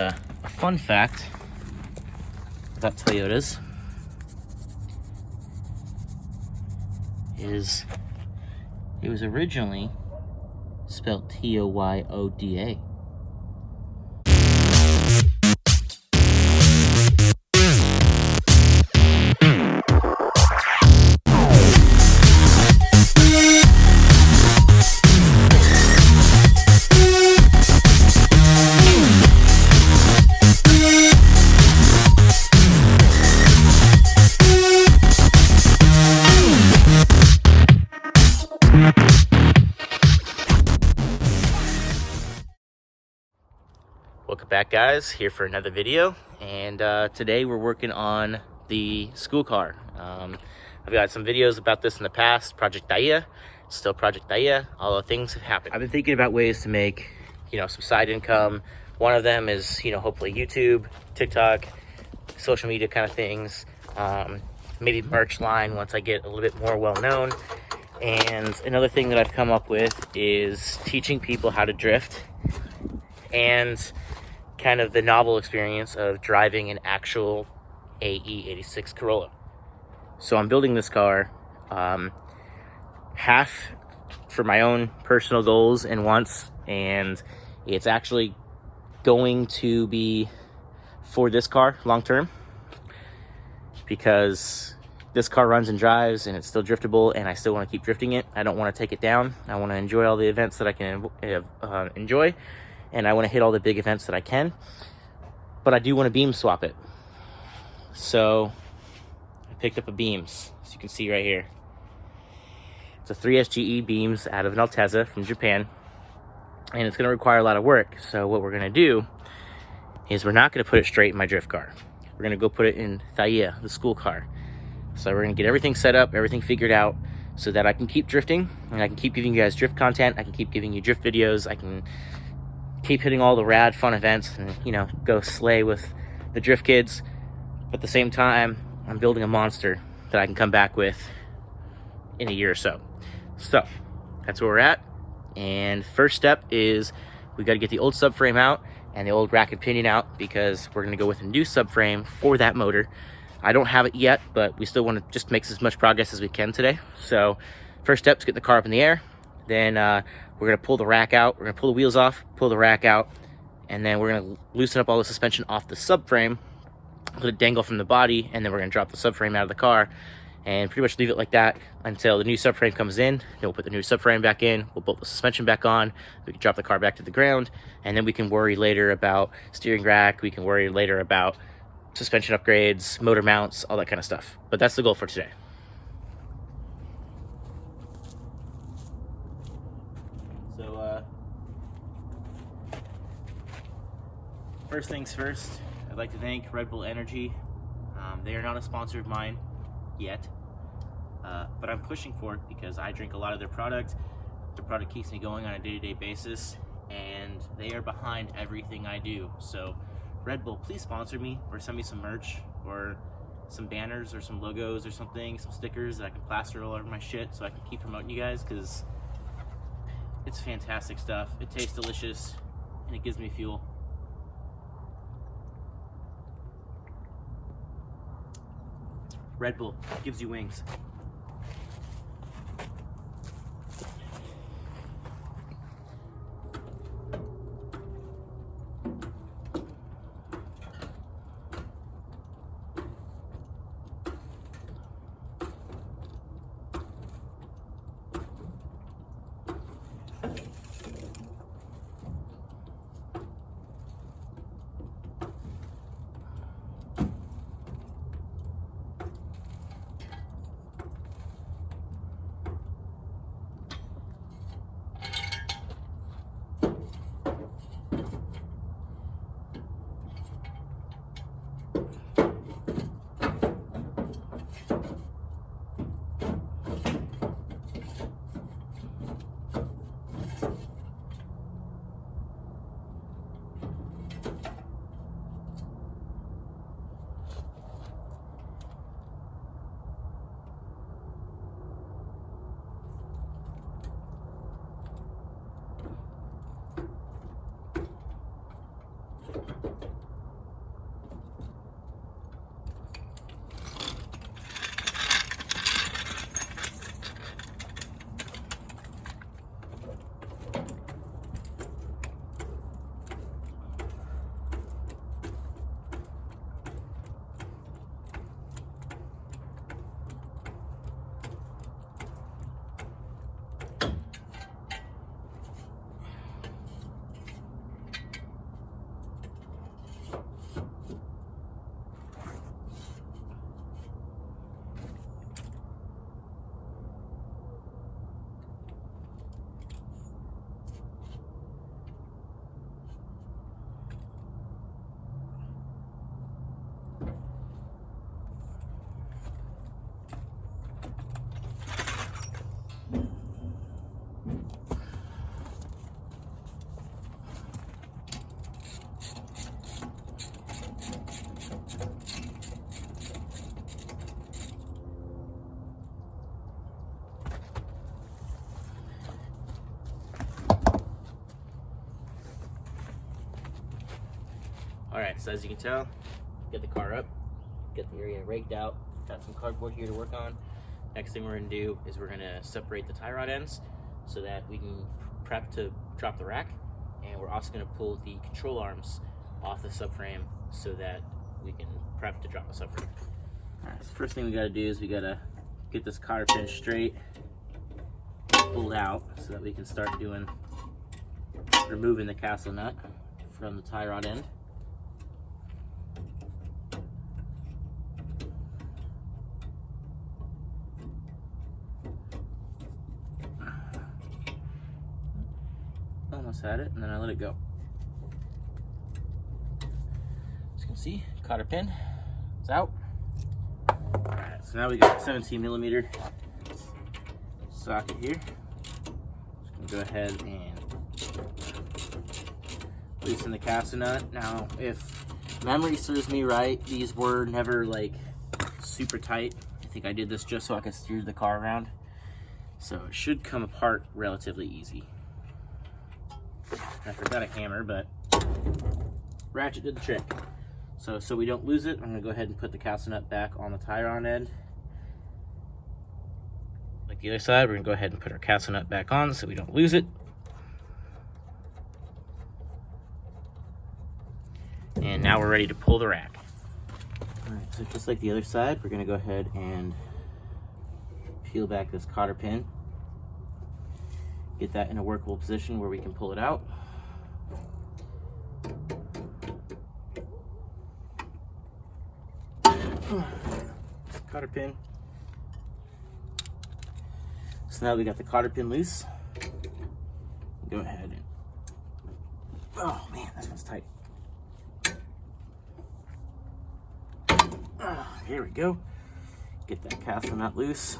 A fun fact about Toyotas is it was originally spelled Toyoda. Welcome back, guys, here for another video, and today we're working on the school car. I've got some videos about this in the past. Project Daya, still Project Daya. All the things have happened. I've been thinking about ways to make, some side income. One of them is, hopefully YouTube, TikTok, social media kind of things. Maybe merch line once I get a little bit more well known. And another thing that I've come up with is teaching people how to drift and kind of the novel experience of driving an actual AE86 Corolla. So I'm building this car half for my own personal goals and wants, and it's actually going to be for this car long term, because this car runs and drives and it's still driftable, and I still want to keep drifting it. I don't want to take it down. I want to enjoy all the events that I can enjoy, and I want to hit all the big events that I can, but I do want to beam swap it. So I picked up a beams, as you can see right here. It's a 3SGE beams out of an Altezza from Japan, and it's going to require a lot of work. So what we're going to do is we're not going to put it straight in my drift car. We're going to go put it in Thaya, the school car. So we're going to get everything set up, everything figured out, so that I can keep drifting, and I can keep giving you guys drift content. I can keep giving you drift videos. I can keep hitting all the rad fun events and, go slay with the drift kids. But at the same time, I'm building a monster that I can come back with in a year or so. So that's where we're at. And first step is we got to get the old subframe out and the old rack and pinion out, because we're going to go with a new subframe for that motor. I don't have it yet, but we still want to just make as much progress as we can today. So first step is get the car up in the air. Then we're going to pull the rack out. We're going to pull the wheels off, pull the rack out, and then we're going to loosen up all the suspension off the subframe, let it dangle from the body, and then we're going to drop the subframe out of the car and pretty much leave it like that until the new subframe comes in. Then we'll put the new subframe back in, we'll bolt the suspension back on, we can drop the car back to the ground, and then we can worry later about steering rack, we can worry later about suspension upgrades, motor mounts, all that kind of stuff. But that's the goal for today. So first things first, I'd like to thank Red Bull Energy. They are not a sponsor of mine yet, but I'm pushing for it because I drink a lot of their product. Their product keeps me going on a day-to-day basis, and they are behind everything I do. So Red Bull, please sponsor me, or send me some merch, or some banners, or some logos, or something, some stickers that I can plaster all over my shit so I can keep promoting you guys, because it's fantastic stuff. It tastes delicious, and it gives me fuel. Red Bull gives you wings. All right, so as you can tell, get the car up, get the area raked out, got some cardboard here to work on. Next thing we're gonna do is we're gonna separate the tie rod ends so that we can prep to drop the rack. And we're also gonna pull the control arms off the subframe so that we can prep to drop the subframe. All right, so first thing we gotta do is we gotta get this cotter pin straight, pulled out so that we can start removing the castle nut from the tie rod end. Almost had it, and then I let it go. As you can see, cotter pin is out. All right, so now we got 17mm socket here. Just gonna go ahead and loosen the castle nut. Now, if memory serves me right, these were never like super tight. I think I did this just so I could steer the car around. So it should come apart relatively easy. I forgot a hammer, but ratchet did the trick. So we don't lose it, I'm gonna go ahead and put the castle nut back on the tie rod end. Like the other side, we're gonna go ahead and put our castle nut back on so we don't lose it. And now we're ready to pull the rack. All right, so just like the other side, we're gonna go ahead and peel back this cotter pin. Get that in a workable position where we can pull it out. Cotter pin. So now we got the cotter pin loose. Go ahead and, oh man, this one's tight. Here we go. Get that castle nut loose.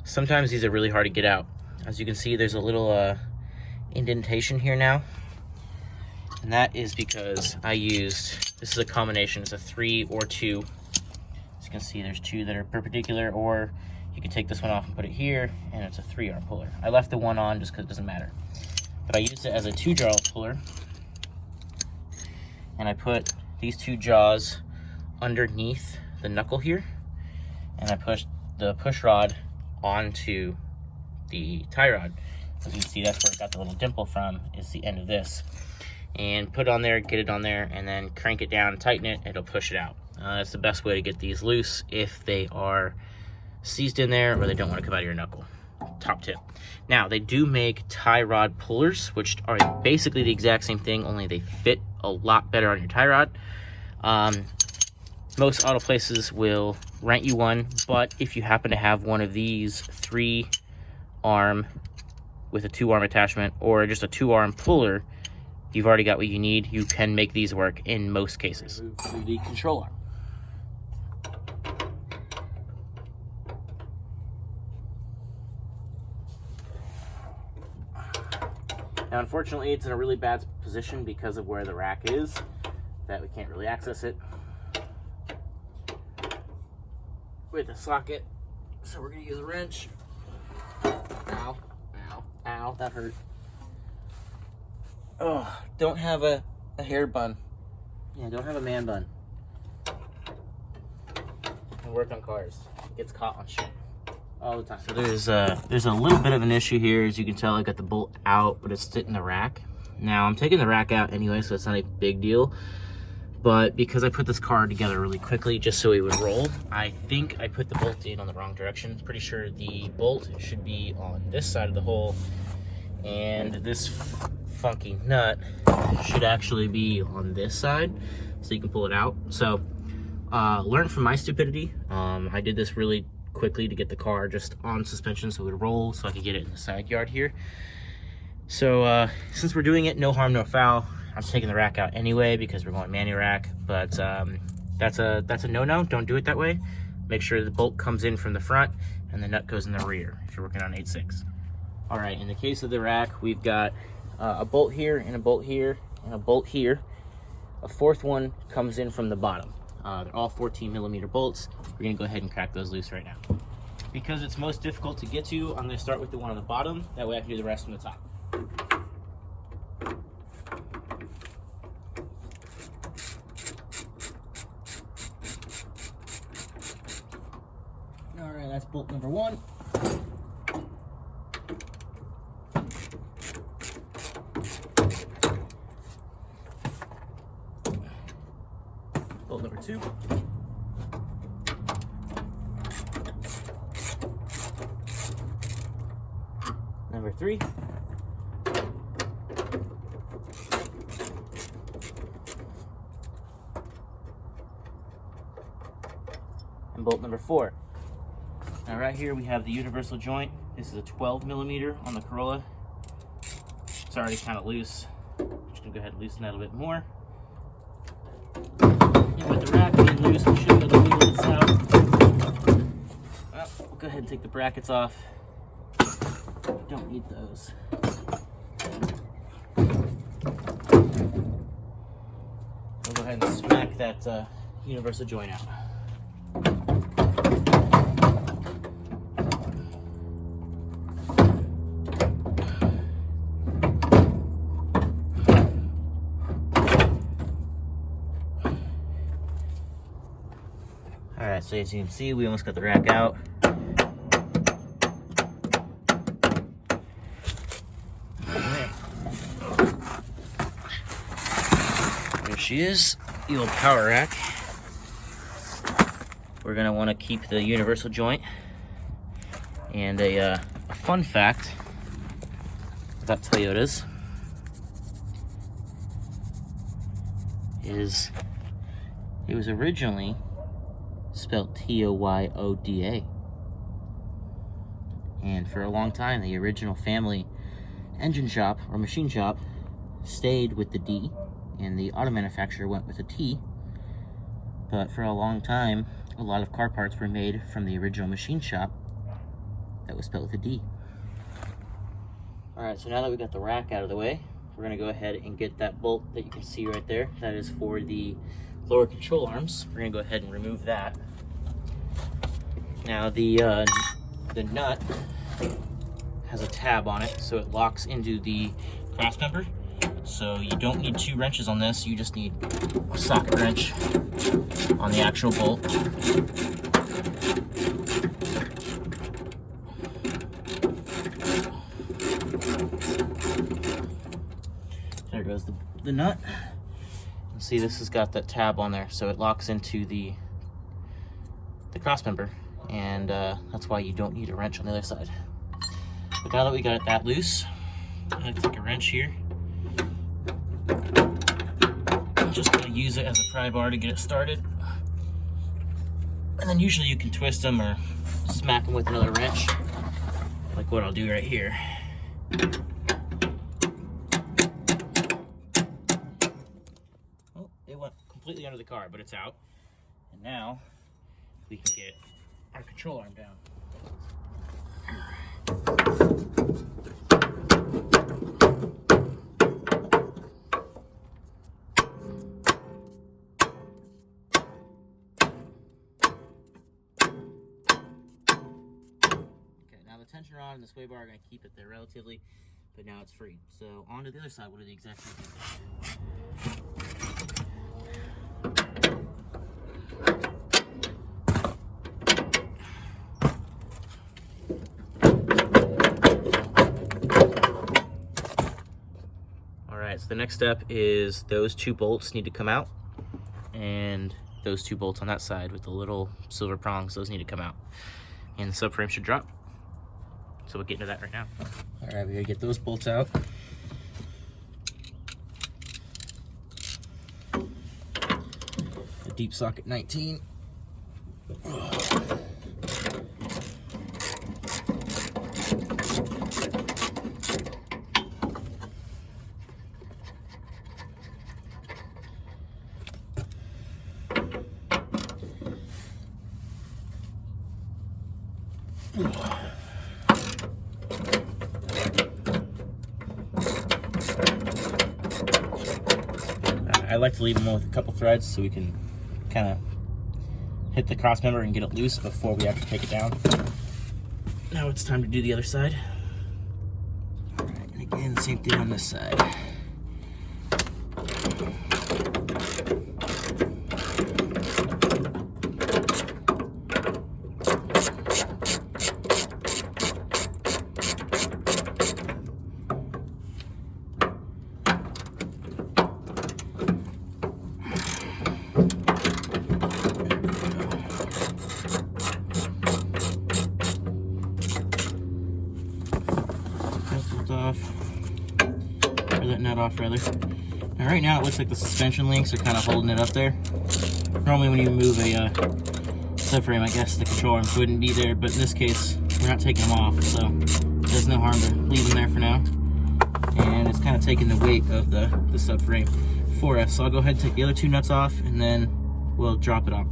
Sometimes these are really hard to get out. As you can see, there's a little indentation here now. And that is because I used, this is a combination, it's a 3 or 2. As you can see, there's 2 that are perpendicular, or you can take this one off and put it here, and it's a 3-arm puller. I left the one on just because it doesn't matter. But I used it as a 2-jaw puller. And I put these 2 jaws underneath the knuckle here. And I pushed the push rod onto the tie rod. As you can see, that's where it got the little dimple from, is the end of this. And put it on there, get it on there, and then crank it down, tighten it, it'll push it out. That's the best way to get these loose if they are seized in there or they don't want to come out of your knuckle. Top tip. Now, they do make tie rod pullers, which are basically the exact same thing, only they fit a lot better on your tie rod. Most auto places will rent you one, but if you happen to have one of these 3-arm with a 2-arm attachment or just a 2-arm puller, you've already got what you need. You can make these work in most cases. Move to the control arm. Now, unfortunately, it's in a really bad position because of where the rack is, that we can't really access it with a socket. So we're gonna use a wrench. Ow, ow, ow, that hurt. Oh, don't have a hair bun. Yeah, don't have a man bun. I work on cars. It gets caught on shit all the time. So there's a little bit of an issue here. As you can tell, I got the bolt out, but it's sitting in the rack. Now, I'm taking the rack out anyway, so it's not a big deal. But because I put this car together really quickly just so it would roll, I think I put the bolt in on the wrong direction. Pretty sure the bolt should be on this side of the hole, and this funky nut should actually be on this side, so you can pull it out. So learn from my stupidity. I did this really quickly to get the car just on suspension so it would roll, so I could get it in the side yard here. So since we're doing it, no harm, no foul. I'm taking the rack out anyway because we're going manual rack, but that's a no-no. Don't do it that way. Make sure the bolt comes in from the front and the nut goes in the rear if you're working on 8.6. All right, in the case of the rack, we've got a bolt here and a bolt here and a bolt here. A 4th one comes in from the bottom. They're all 14mm bolts. We're gonna go ahead and crack those loose right now. Because it's most difficult to get to, I'm going to start with the one on the bottom. That way I can do the rest from the top. All right, that's bolt number 1. Bolt number 2. Number 3. And bolt number 4. Now right here we have the universal joint. This is a 12mm on the Corolla. It's already kind of loose. I'm just gonna go ahead and loosen that a little bit more. And with the rack being loose, we should be able to wiggle this out. Well, we'll go ahead and take the brackets off. Don't need those. We'll go ahead and smack that universal joint out. Alright, so as you can see, we almost got the rack out. There she is, the old power rack. We're going to want to keep the universal joint. And a fun fact about Toyotas is it was originally spelled Toyoda. And for a long time, the original family engine shop or machine shop stayed with the D, and the auto manufacturer went with a T. But for a long time, a lot of car parts were made from the original machine shop that was spelled with a D. Alright, so now that we got the rack out of the way, we're going to go ahead and get that bolt that you can see right there. That is for the lower control arms. We're going to go ahead and remove that. Now the nut has a tab on it, so it locks into the cross member. So you don't need 2 wrenches on this, you just need a socket wrench on the actual bolt. There goes the nut. You see this has got that tab on there, so it locks into the cross member, and that's why you don't need a wrench on the other side. But now that we got that loose, I'm going to take a wrench here. I'm just going to use it as a pry bar to get it started. And then usually you can twist them or smack them with another wrench, like what I'll do right here. Oh, it went completely under the car, but it's out. And now we can get our control arm down. Tension rod and the sway bar are going to keep it there relatively, but now it's free. So on to the other side, we'll do the exact same thing. Alright, so the next step is those 2 bolts need to come out, and those 2 bolts on that side with the little silver prongs, those need to come out. And the subframe should drop. So we'll get into that right now. All right, we gotta get those bolts out. A deep socket 19. I like to leave them with a couple threads so we can kind of hit the cross member and get it loose before we actually take it down. Now it's time to do the other side. All right, and again, same thing on this side. Off, or that nut off rather. Now right now it looks like the suspension links are kind of holding it up there. Normally when you move a subframe, I guess the control arms wouldn't be there, but in this case we're not taking them off, so there's no harm to leave them there for now. And it's kind of taking the weight of the subframe for us. So I'll go ahead and take the other two nuts off, and then we'll drop it off.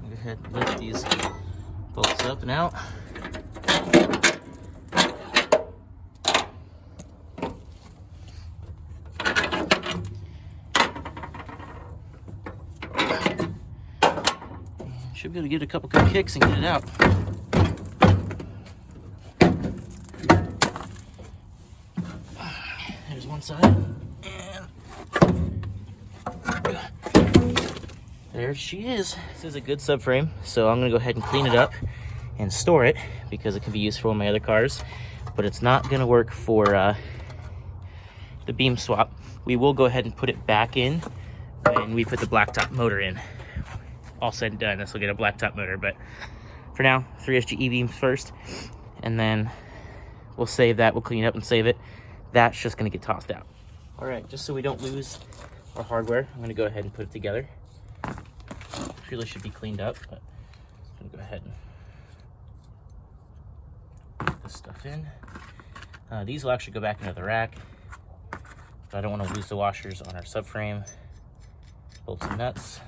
Go ahead and lift these bolts up and out. Should be able to get a couple good kicks and get it out. There's one side. There she is. This is a good subframe, so I'm gonna go ahead and clean it up and store it because it can be used for one of my other cars, but it's not gonna work for the beam swap. We will go ahead and put it back in when we put the blacktop motor in. All said and done, this will get a blacktop motor, but for now, 3SG E-beams first, and then we'll save that, we'll clean it up and save it. That's just gonna get tossed out. All right, just so we don't lose our hardware, I'm gonna go ahead and put it together. Really should be cleaned up, but I'm gonna go ahead and put this stuff in. These will actually go back into the rack, but I don't want to lose the washers on our subframe. Bolts and nuts.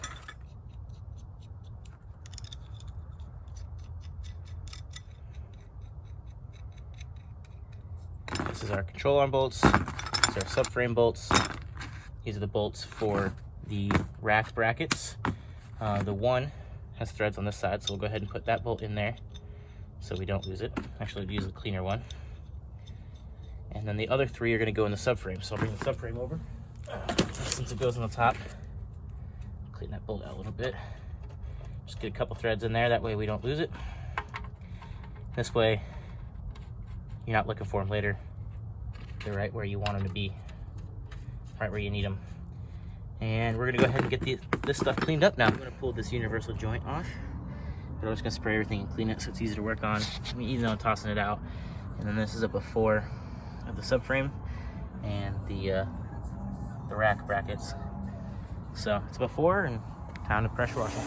This is our control arm bolts. These are our subframe bolts. These are the bolts for the rack brackets. The one has threads on this side, so we'll go ahead and put that bolt in there so we don't lose it. Actually, we'll use the cleaner one. And then the other three are going to go in the subframe. So I'll bring the subframe over. Since it goes on the top, clean that bolt out a little bit. Just get a couple threads in there, that way we don't lose it. This way, you're not looking for them later. They're right where you want them to be, right where you need them. And we're gonna go ahead and get this stuff cleaned up now. I'm gonna pull this universal joint off, but I'm just gonna spray everything and clean it so it's easy to work on. I mean, even though I'm tossing it out. And then this is a before of the subframe and the rack brackets. So it's before and time to pressure wash it.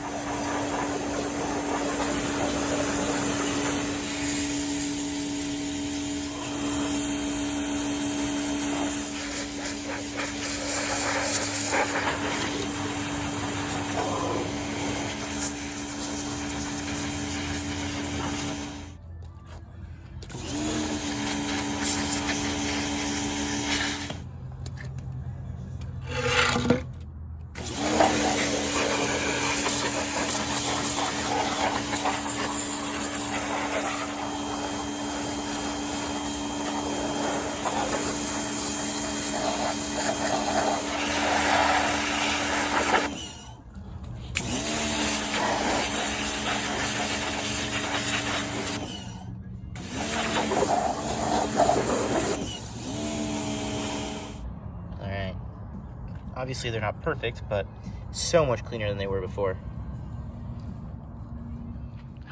Obviously they're not perfect, but so much cleaner than they were before.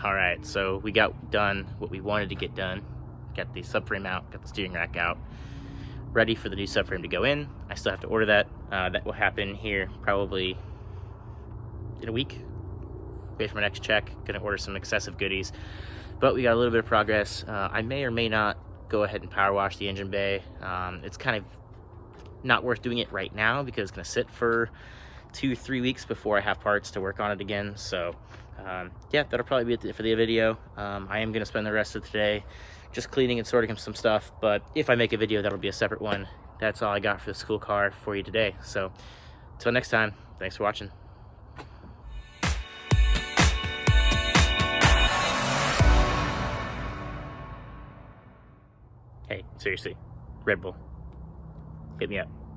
All right, so we got done what we wanted to get done. Got the subframe out, got the steering rack out, ready for the new subframe to go in. I still have to order that. That will happen here probably in a week. Wait for my next check. Gonna order some excessive goodies, but we got a little bit of progress. I may or may not go ahead and power wash the engine bay. It's kind of not worth doing it right now because it's going to sit for 2-3 weeks before I have parts to work on it again. So yeah, that'll probably be it for the video. I am going to spend the rest of today just cleaning and sorting some stuff, but if I make a video, that'll be a separate one. That's all I got for this cool car for you today. So until next time, thanks for watching. Hey, seriously, Red Bull, hit me up.